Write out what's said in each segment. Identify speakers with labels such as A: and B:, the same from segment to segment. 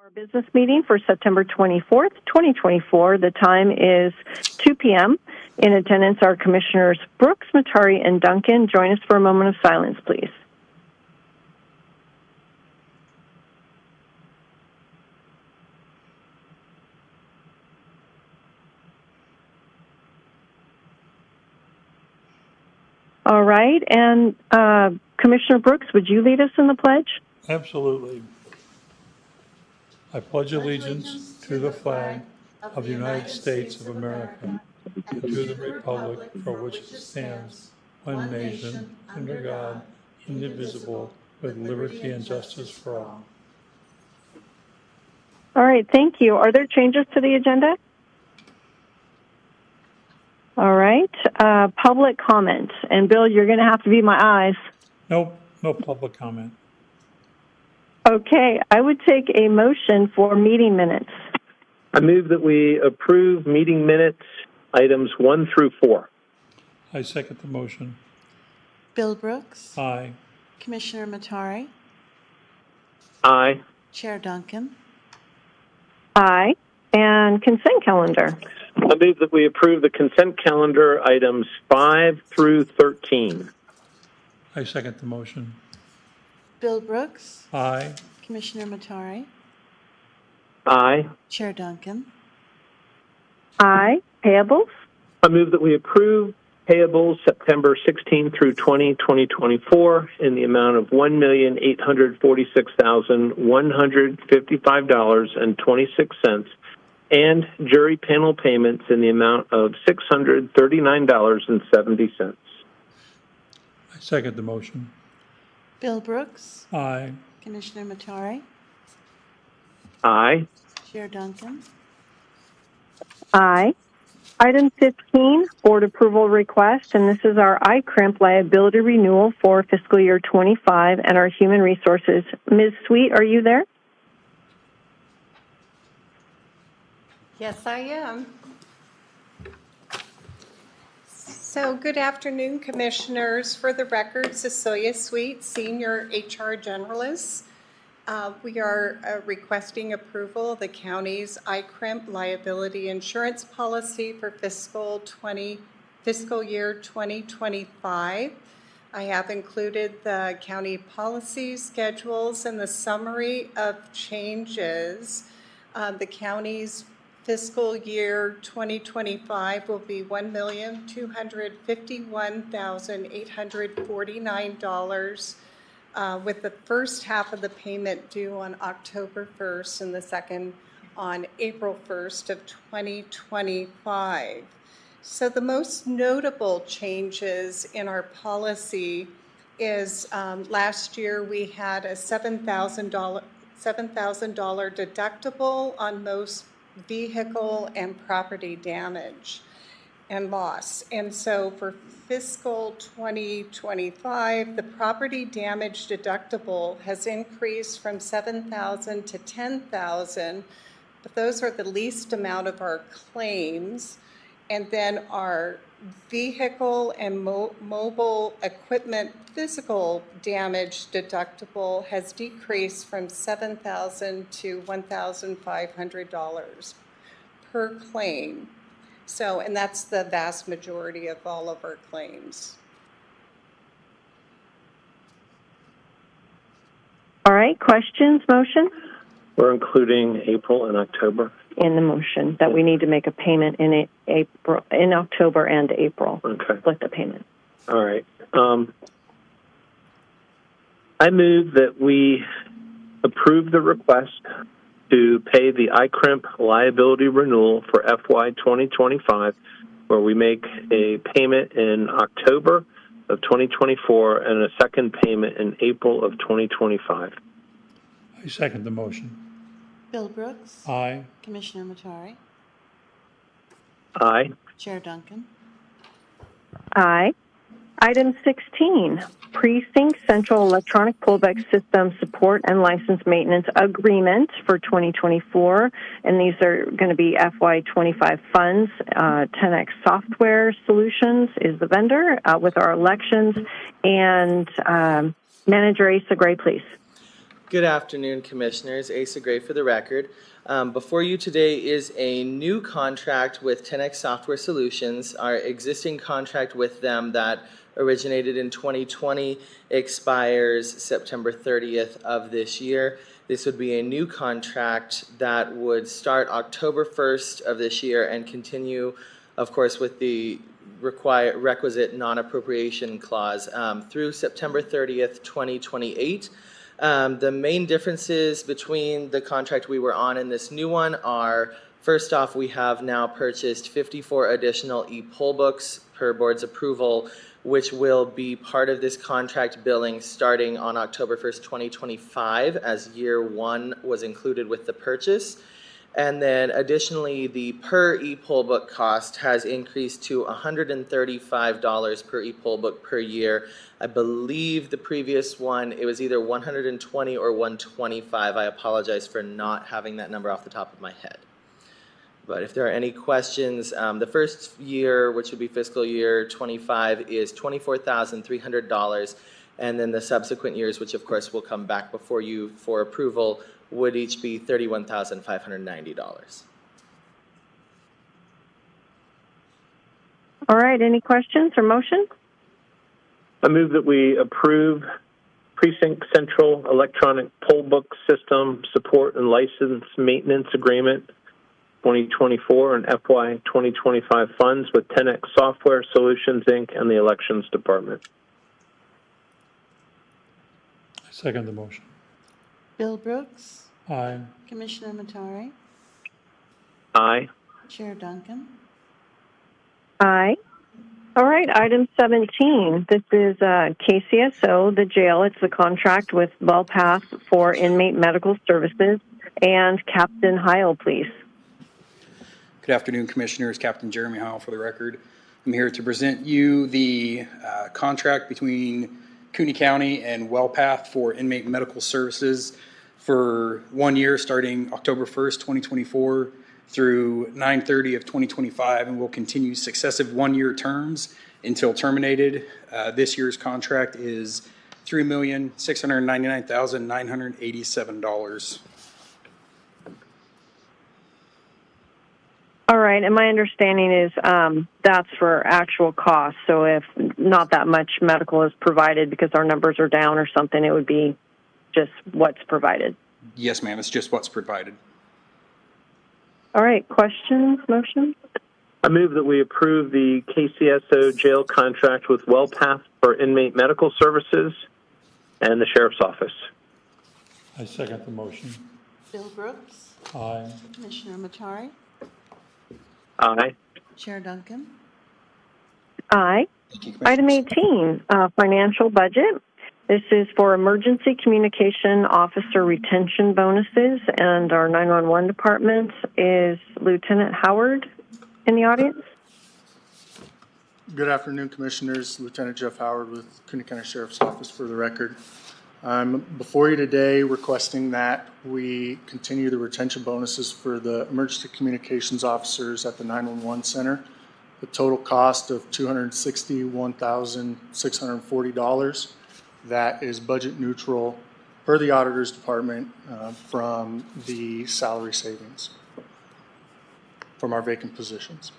A: Our business meeting for September 24th, 2024. The time is 2 p.m. In attendance are Commissioners Brooks, Matari, and Duncan. Join us for a moment of silence, please. All right, and Commissioner Brooks, would you lead us in the pledge?
B: Absolutely. I pledge allegiance to the flag of the United States of America and to the republic for which it stands, one nation, under God, indivisible, with liberty and justice for all.
A: All right, thank you. Are there changes to the agenda? All right, public comment. And Bill, you're going to have to be my eyes.
B: Nope, no public comment.
A: Okay, I would take a motion for meeting minutes.
C: I move that we approve meeting minutes, items 1 through 4.
B: I second the motion.
D: Bill Brooks.
B: Aye.
D: Commissioner Matari.
C: Aye.
D: Chair Duncan.
A: Aye. And consent calendar.
C: I move that we approve the consent calendar, items 5 through 13.
B: I second the motion.
D: Bill Brooks.
B: Aye.
D: Commissioner Matari.
C: Aye.
D: Chair Duncan.
A: Aye. Payables.
C: I move that we approve payables September 16 through 20, 2024 in the amount of $1,846,155.26 and jury panel payments in the amount of $639.70.
B: I second the motion.
D: Bill Brooks.
B: Aye.
D: Commissioner Matari.
C: Aye.
D: Chair Duncan.
A: Aye. Item 15, board approval request, and this is our ICRMP liability renewal for fiscal year 25 and our human resources. Ms. Sweet, are you there?
E: Yes, I am. So good afternoon, Commissioners. For the record, Cecilia Sweet, Senior HR Generalist. We are requesting approval of the county's ICRMP liability insurance policy for fiscal year 2025. I have included the county policy schedules and the summary of changes. The county's fiscal year 2025 will be $1,251,849, with the first half of the payment due on October 1st and the second on April 1st of 2025. So the most notable changes in our policy is last year we had a $7,000 deductible on most vehicle and property damage and loss. And so for fiscal 2025, the property damage deductible has increased from $7,000 to $10,000, but those are the least amount of our claims. And then our vehicle and mobile equipment physical damage deductible has decreased from $7,000 to $1,500 per claim. So, and that's the vast majority of all of our claims.
A: All right, questions, motion?
C: We're including April and October.
A: In the motion that we need to make a payment in April, in October and April.
C: Okay.
A: Split the payment.
C: All right. I move that we approve the request to pay the ICRMP liability renewal for FY 2025, where we make a payment in October of 2024 and a second payment in April of 2025.
B: I second the motion.
D: Bill Brooks.
B: Aye.
D: Commissioner Matari.
C: Aye.
D: Chair Duncan.
A: Aye. Item 16, Precinct Central Electronic Pullback System Support and License Maintenance Agreement for 2024. And these are going to be FY25 funds. Tenex Software Solutions is the vendor with our elections. And Manager Asa Gray, please.
F: Good afternoon, Commissioners. Asa Gray for the record. Before you today is a new contract with Tenex Software Solutions. Our existing contract with them that originated in 2020 expires September 30th of this year. This would be a new contract that would start October 1st of this year and continue, of course, with the requisite non-appropriation clause through September 30th, 2028. The main differences between the contract we were on and this new one are, first off, we have now purchased 54 additional e-poll books per board's approval, which will be part of this contract billing starting on October 1st, 2025, as year one was included with the purchase. And then additionally, the per e-poll book cost has increased to $135 per e-poll book per year. I believe the previous one, it was either 120 or 125. I apologize for not having that number off the top of my head. But if there are any questions, the first year, which would be fiscal year 25, is $24,300. And then the subsequent years, which of course will come back before you for approval, would each be $31,590.
A: All right, any questions or motion?
C: I move that we approve Precinct Central Electronic Poll Book System Support and License Maintenance Agreement 2024 and FY 2025 funds with Tenex Software Solutions, Inc. and the Elections Department.
B: I second the motion.
D: Bill Brooks,
B: Aye.
D: Commissioner Matari,
C: Aye.
D: Chair Duncan.
A: Aye. All right, item 17. This is KCSO, the jail. It's the contract with Wellpath for inmate medical services. And Captain Heil, please.
G: Good afternoon, Commissioners. Captain Jeremy Heil for the record. I'm here to present you the contract between Kootenai County and Wellpath for inmate medical services for 1 year starting October 1st, 2024 through 9/30 of 2025, and will continue successive 1 year terms until terminated. This year's contract is $3,699,987.
A: All right, and my understanding is that's for actual costs. So if not that much medical is provided because our numbers are down or something, it would be just what's provided.
G: Yes, ma'am. It's just what's provided.
A: All right, questions, motion?
C: I move that we approve the KCSO jail contract with Wellpath for inmate medical services and the Sheriff's Office.
B: I second the motion.
D: Bill Brooks,
B: Aye.
D: Commissioner Matari,
C: Aye.
D: Chair Duncan.
A: Aye.
G: Thank you,
A: Item
G: Commissioners.
A: 18, financial budget. This is for emergency communication officer retention bonuses, and our 911 department is Lieutenant Howard in the audience.
H: Good afternoon, Commissioners. Lieutenant Jeff Howard with Kootenai County Sheriff's Office for the record. I'm before you today requesting that we continue the retention bonuses for the emergency communications officers at the 911 center. The total cost of $261,640. That is budget neutral per the Auditor's Department from the salary savings from our vacant positions.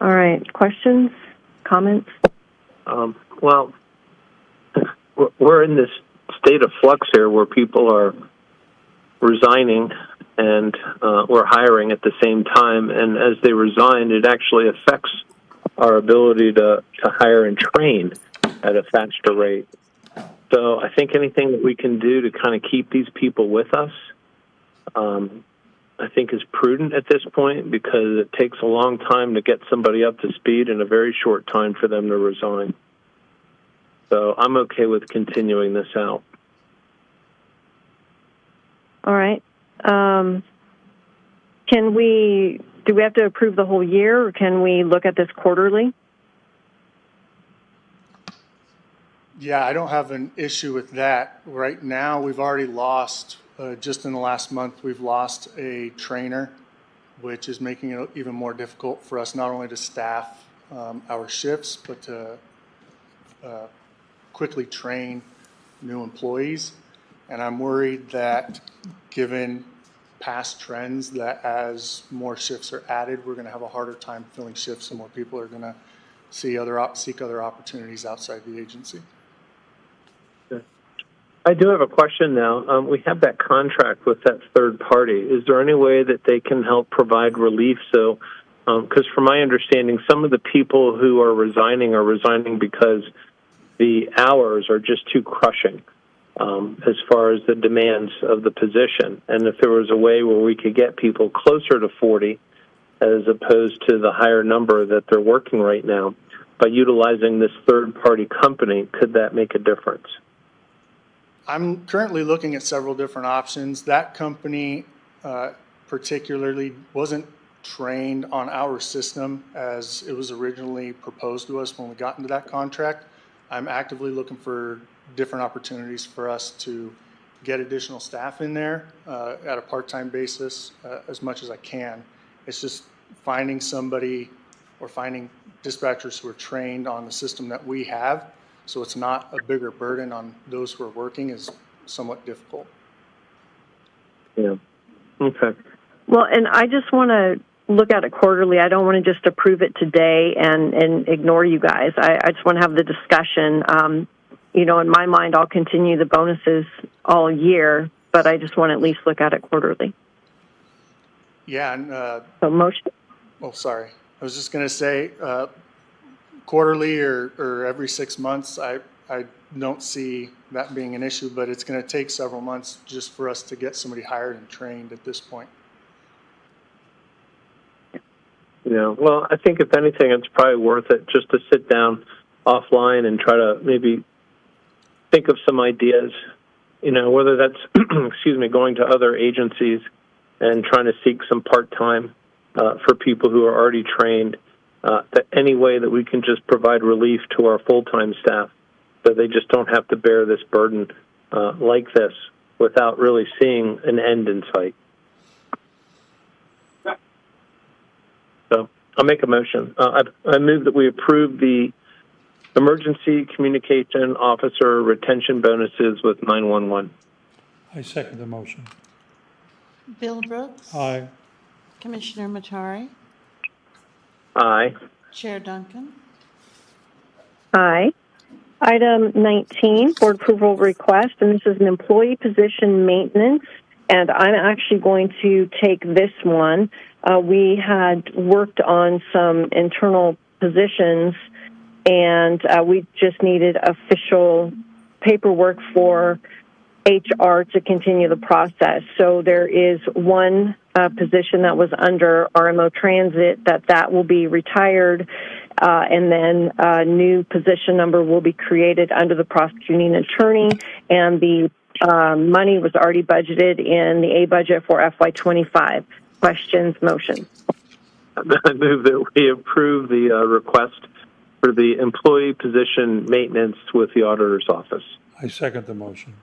A: All right, questions, comments?
C: Well, we're in this state of flux here where people are resigning and we're hiring at the same time. And as they resign, it actually affects our ability to hire and train at a faster rate. So I think anything that we can do to kind of keep these people with us, I think is prudent at this point, because it takes a long time to get somebody up to speed and a very short time for them to resign. So I'm okay with continuing this out.
A: All right. Do we have to approve the whole year, or can we look at this quarterly?
H: Yeah, I don't have an issue with that. Right now, we've already lost, just in the last month, we've lost a trainer, which is making it even more difficult for us not only to staff our shifts, but to quickly train new employees. And I'm worried that given past trends, that as more shifts are added, we're going to have a harder time filling shifts and more people are going to seek other opportunities outside the agency.
C: I do have a question now. We have that contract with that third party. Is there any way that they can help provide relief? So, because from my understanding, some of the people who are resigning because the hours are just too crushing as far as the demands of the position. And if there was a way where we could get people closer to 40 as opposed to the higher number that they're working right now, by utilizing this third-party company, could that make a difference?
H: I'm currently looking at several different options. That company particularly wasn't trained on our system as it was originally proposed to us when we got into that contract. I'm actively looking for different opportunities for us to get additional staff in there at a part-time basis as much as I can. It's just finding somebody or finding dispatchers who are trained on the system that we have, so it's not a bigger burden on those who are working, is somewhat difficult.
C: Yeah. Okay.
A: Well, and I just want to look at it quarterly. I don't want to just approve it today and ignore you guys. I just want to have the discussion. In my mind, I'll continue the bonuses all year, but I just want to at least look at it quarterly.
H: Yeah. And,
A: so motion.
H: oh, sorry. I was just going to say quarterly or every 6 months, I don't see that being an issue, but it's going to take several months just for us to get somebody hired and trained at this point.
C: Yeah, well, I think if anything, it's probably worth it just to sit down offline and try to maybe think of some ideas, whether that's, going to other agencies and trying to seek some part-time for people who are already trained, that any way that we can just provide relief to our full-time staff so they just don't have to bear this burden like this without really seeing an end in sight. So I'll make a motion. I move that we approve the Emergency Communication Officer retention bonuses with 911.
B: I second the motion.
D: Bill Brooks.
B: Aye.
D: Commissioner Matari.
C: Aye.
D: Chair Duncan.
A: Aye. Item 19, board approval request, and this is an employee position maintenance, and I'm actually going to take this one. We had worked on some internal positions, and we just needed official paperwork for HR to continue the process. So there is one position that was under RMO Transit that will be retired, and then a new position number will be created under the prosecuting attorney, and the money was already budgeted in the A budget for FY25. Questions, motion.
C: I move that we approve the request for the employee position maintenance with the auditor's office.
B: I second the motion.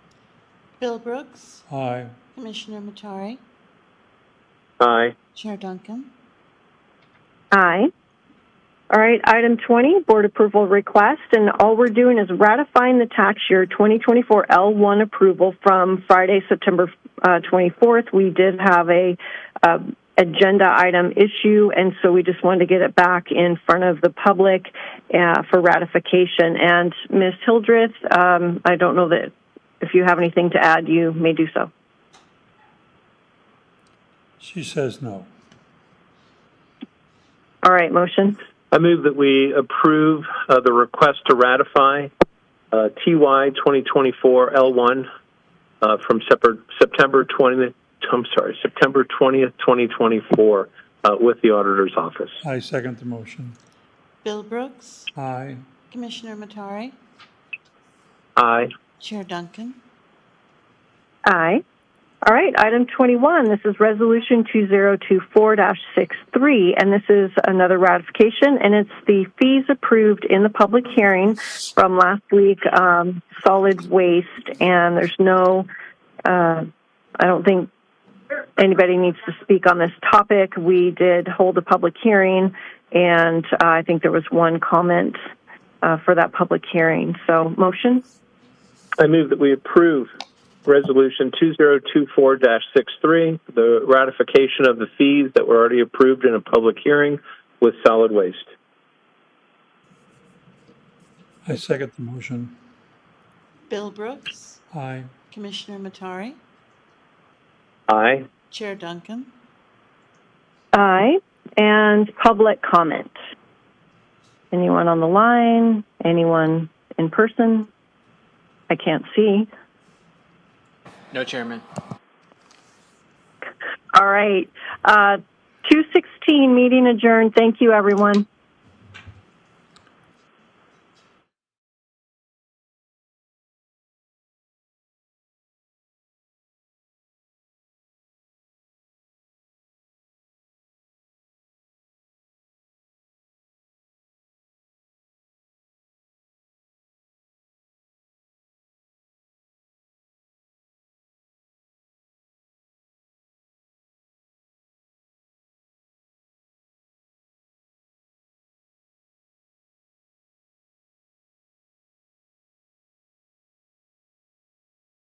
D: Bill Brooks.
B: Aye.
D: Commissioner Matari.
C: Aye.
D: Chair Duncan.
A: Aye. All right, item 20, board approval request, and all we're doing is ratifying the tax year 2024 L1 approval from Friday, September 24th. We did have a agenda item issue, and so we just wanted to get it back in front of the public for ratification. And Ms. Hildreth, I don't know that if you have anything to add, you may do so.
B: She says no.
A: All right, motion.
C: I move that we approve the request to ratify TY 2024 L1 from September 20th, 2024 with the auditor's office.
B: I second the motion.
D: Bill Brooks.
B: Aye.
D: Commissioner Matari.
C: Aye.
D: Chair Duncan.
A: Aye. All right, item 21, this is Resolution 2024-63, and this is another ratification, and it's the fees approved in the public hearing from last week, solid waste, and there's no, I don't think anybody needs to speak on this topic. We did hold a public hearing, and I think there was one comment for that public hearing. So, motion?
C: I move that we approve Resolution 2024-63, the ratification of the fees that were already approved in a public hearing with solid waste.
B: I second the motion.
D: Bill Brooks,
B: Aye.
D: Commissioner Matari,
C: Aye.
D: Chair Duncan.
A: Aye. And public comment. Anyone on the line? Anyone in person? I can't see.
I: No, Chairman.
A: All right. 2:16, meeting adjourned. Thank you, everyone.